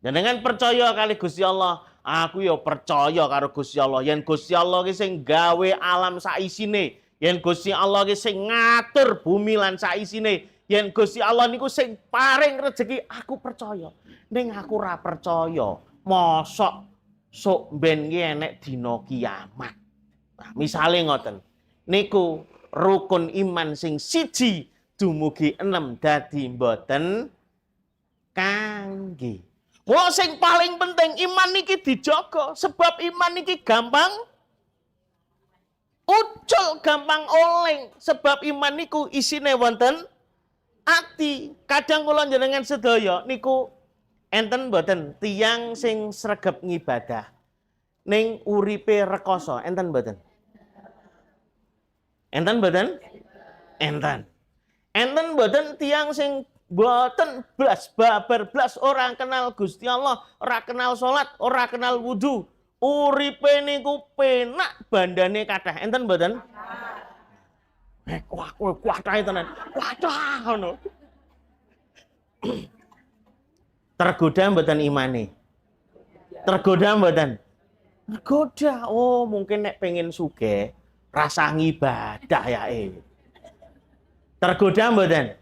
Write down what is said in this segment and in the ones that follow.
Jenengan percaya kali Gusti Allah, aku ya percaya karo Gusti Allah. Yen Gusti Allah ki sing gawe alam saisine, yen Gusti Allah ki sing ngatur bumi lan saisine, yen Gusti Allah niku sing paring rezeki, aku percaya. Ning aku ora percaya, mosok sok ben ki enek dina kiamat. Nah, misale ngoten. Niku rukun iman sing siji dumugi 6 dadi mboten kangge. Wah, sing paling penting iman niki dijaga, sebab iman niki gampang ucul, gampang oleng, sebab iman niku isine wonten ati. Kadang kula njenengan sedaya niku enten mboten tiyang sing sregep ngibadah ning uripe rekoso, enten mboten? Enten mboten? Enten. Enten mboten tiyang sing boten blas babar blas ora kenal Gusti Allah, ora kenal salat, ora kenal wudu. Uripe niku penak bandane kathah. Enten mboten? Wah, kowe kuwatahe tenan. Kuwatah ngono. Tergoda mboten imane? Tergoda mboten? Tergoda. Oh, mungkin nek pengen sugih rasa ngibadah yae. Tergoda mboten?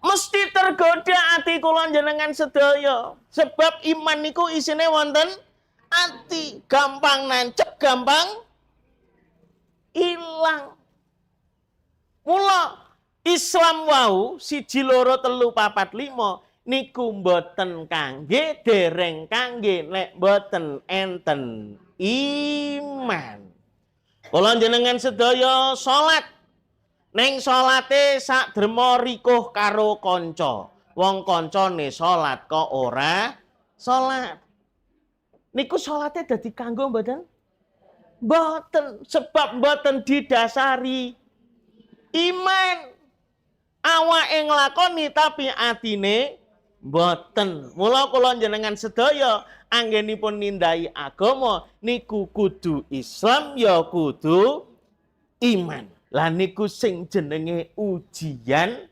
Mesti tergoda ati kula jenengan sedaya. Sebab iman niku isine wonten ati, gampang nancep, gampang ilang. Mula Islam wau 1 2 3 4 5 niku mboten kangge, dereng kangge nek mboten enten iman. Kula jenengan sedaya salat. Neng salate sak drema rikuh karo kanca. Wong kancane salat kok ora salat. Niku salate dadi kanggo mboten? Mboten, sebab mboten didasari iman. Awake nglakoni tapi atine mboten. Mula kula njenengan sedaya anggenipun nindai agama niku kudu Islam ya kudu iman. Lah niku sing jenenge ujian